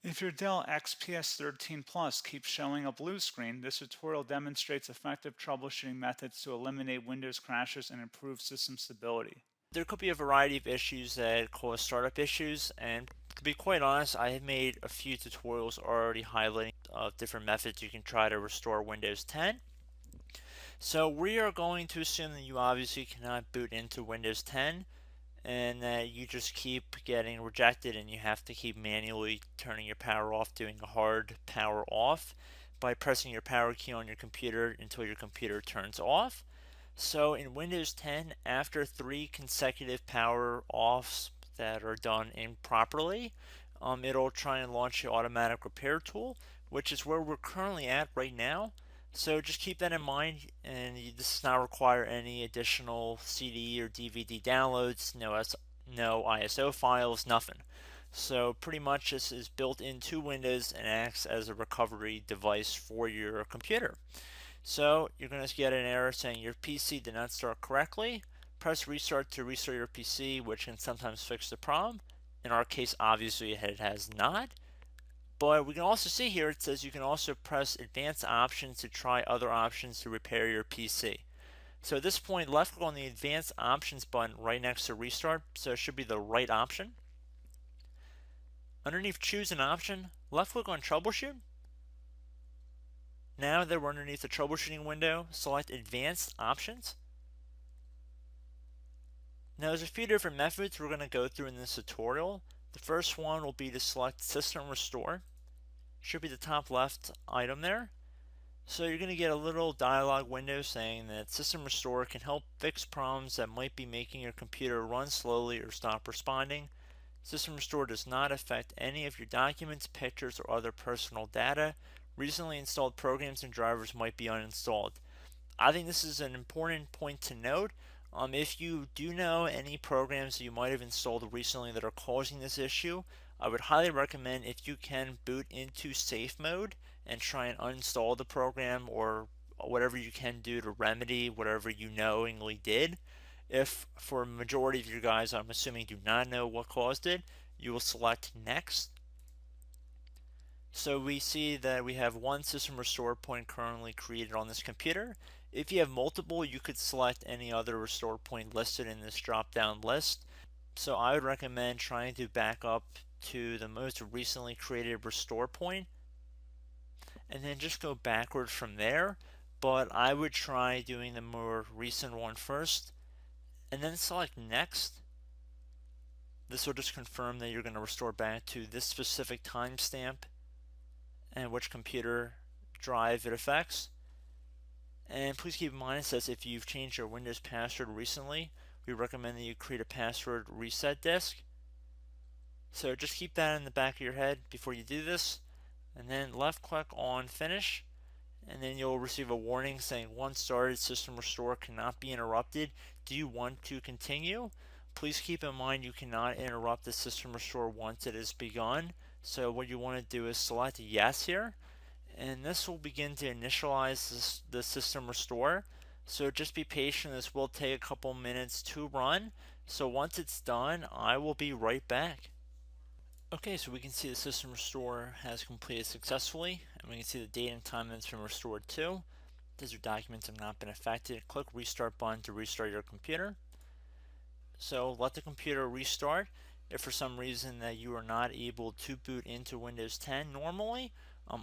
If your Dell XPS 13 Plus keeps showing a blue screen, this tutorial demonstrates effective troubleshooting methods to eliminate Windows crashes and improve system stability. There could be a variety of issues that cause startup issues, and to be quite honest, I have made a few tutorials already highlighting different methods you can try to restore Windows 10. So we are going to assume that you obviously cannot boot into Windows 10 and that you just keep getting rejected and you have to keep manually turning your power off, doing a hard power off by pressing your power key on your computer until your computer turns off. So in Windows 10, after 3 consecutive power offs that are done improperly, it'll try and launch the automatic repair tool, which is where we're currently at right now. So just keep that in mind, and this does not require any additional CD or DVD downloads, no ISO files, nothing. So pretty much this is built into Windows and acts as a recovery device for your computer. So you're going to get an error saying your PC did not start correctly. Press restart to restart your PC, which can sometimes fix the problem. In our case, obviously it has not. But we can also see here it says you can also press advanced options to try other options to repair your PC. So at this point, left click on the advanced options button right next to restart, so it should be the right option. Underneath choose an option, left click on troubleshoot. Now that we're underneath the troubleshooting window, select advanced options. Now there's a few different methods we're going to go through in this tutorial. The first one will be to select system restore. Should be the top left item there. So you're going to get a little dialog window saying that System Restore can help fix problems that might be making your computer run slowly or stop responding. System Restore does not affect any of your documents, pictures, or other personal data. Recently installed programs and drivers might be uninstalled. I think this is an important point to note. If you do know any programs that you might have installed recently that are causing this issue, I would highly recommend if you can boot into safe mode and try and uninstall the program or whatever you can do to remedy whatever you knowingly did. If for a majority of you guys, I'm assuming do not know what caused it, you will select next. So we see that we have one system restore point currently created on this computer. If you have multiple, you could select any other restore point listed in this drop down list. So I would recommend trying to back up to the most recently created restore point and then just go backwards from there. But I would try doing the more recent one first and then select next. This will just confirm that you're going to restore back to this specific timestamp and which computer drive it affects. And please keep in mind it says if you've changed your Windows password recently, we recommend that you create a password reset disk. So just keep that in the back of your head before you do this, and then left click on finish, and then you'll receive a warning saying once started, system restore cannot be interrupted. Do you want to continue? Please keep in mind you cannot interrupt the system restore once it has begun. So what you want to do is select yes here, and this will begin to initialize the system restore. So just be patient, this will take a couple minutes to run. So once it's done, I will be right back. Okay, so we can see the system restore has completed successfully, and we can see the date and time that it's been restored to. These your documents have not been affected. Click restart button to restart your computer. So let the computer restart. If for some reason that you are not able to boot into Windows 10 normally,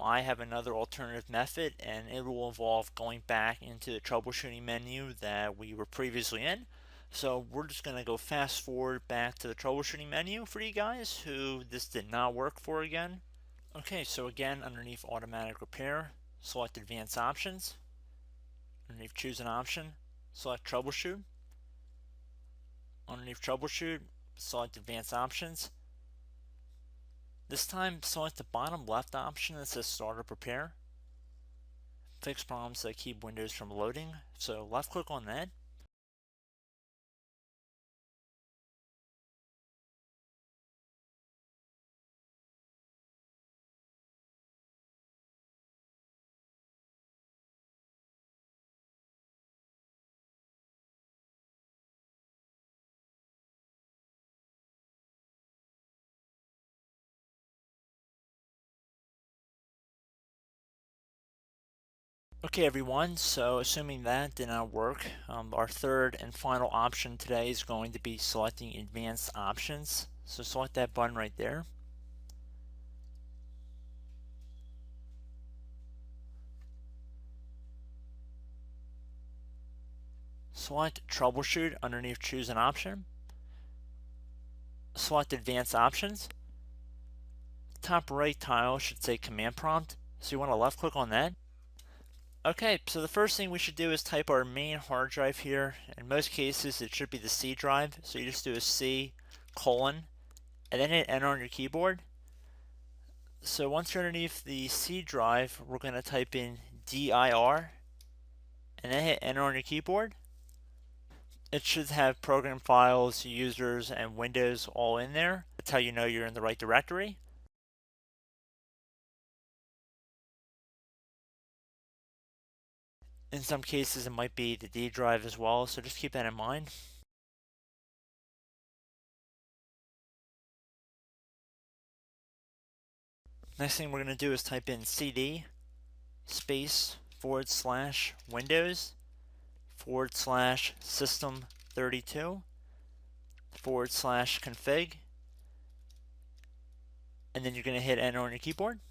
I have another alternative method, and it will involve going back into the troubleshooting menu that we were previously in. So we're just going to go fast forward back to the troubleshooting menu for you guys who this did not work for again. Okay, so again, underneath automatic repair, select advanced options. Underneath choose an option, select troubleshoot. Underneath troubleshoot, select advanced options. This time, select the bottom left option that says start or prepare. Fix problems that keep Windows from loading. So left click on that. Okay everyone, so assuming that did not work, our third and final option today is going to be selecting advanced options. So select that button right there. Select troubleshoot underneath choose an option. Select advanced options. Top right tile should say command prompt, so you want to left click on that. Okay, so the first thing we should do is type our main hard drive here. In most cases, it should be the C drive. So you just do a C colon and then hit enter on your keyboard. So once you're underneath the C drive, we're going to type in dir and then hit enter on your keyboard. It should have program files, users, and Windows all in there. That's how you know you're in the right directory. In some cases, it might be the D drive as well, so just keep that in mind. Next thing we're going to do is type in cd space / Windows / system 32 / config, and then you're going to hit enter on your keyboard.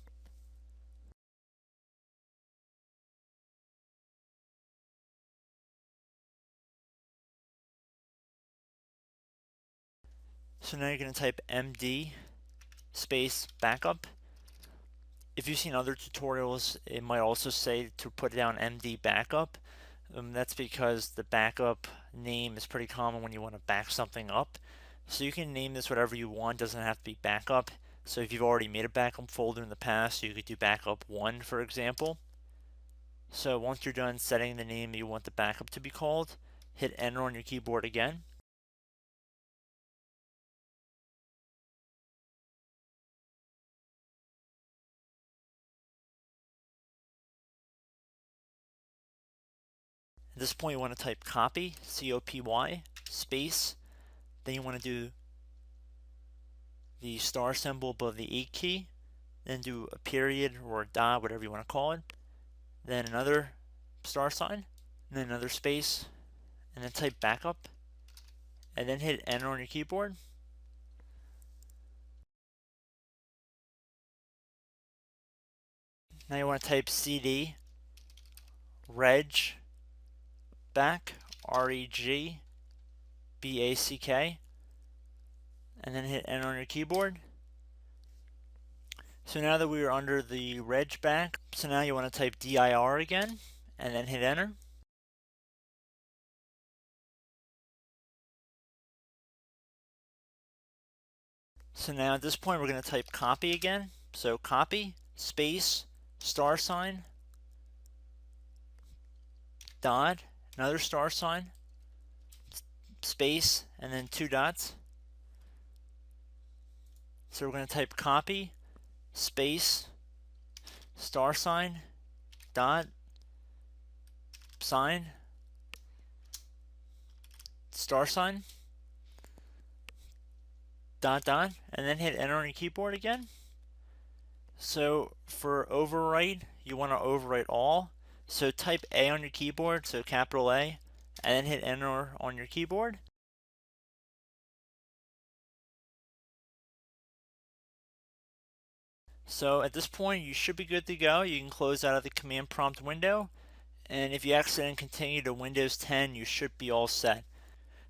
So now you're going to type md space backup. If you've seen other tutorials, it might also say to put down md backup. That's because the backup name is pretty common when you want to back something up. So you can name this whatever you want, doesn't have to be backup. So if you've already made a backup folder in the past, you could do backup 1, for example. So once you're done setting the name you want the backup to be called, hit enter on your keyboard again. At this point, you want to type copy, C-O-P-Y, space. Then you want to do the star symbol above the 8 key. Then do a period or a dot, whatever you want to call it. Then another star sign, and then another space, and then type backup. And then hit enter on your keyboard. Now you want to type cd reg back, R-E-G B-A-C-K, and then hit enter on your keyboard. So now that we are under the reg back, so now you want to type dir again, and then hit enter. So now at this point we're going to type copy again. So copy, space, star sign, dot, another star sign, space, and then 2 dots. So we're going to type copy, space, star sign, dot, sign, star sign, dot, dot, and then hit enter on your keyboard again. So for overwrite, you want to overwrite all. So type A on your keyboard, so capital A, and then hit enter on your keyboard. So at this point, you should be good to go. You can close out of the command prompt window. And if you accidentally continue to Windows 10, you should be all set.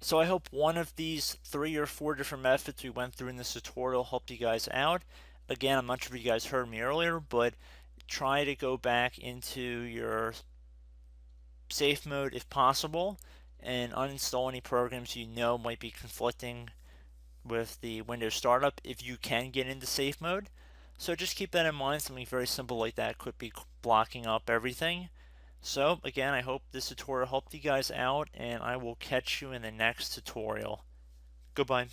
So I hope one of these 3 or 4 different methods we went through in this tutorial helped you guys out. Again, I'm not sure if you guys heard me earlier, but try to go back into your safe mode if possible and uninstall any programs you know might be conflicting with the Windows startup if you can get into safe mode. So just keep that in mind. Something very simple like that could be blocking up everything. So again, I hope this tutorial helped you guys out, and I will catch you in the next tutorial. Goodbye.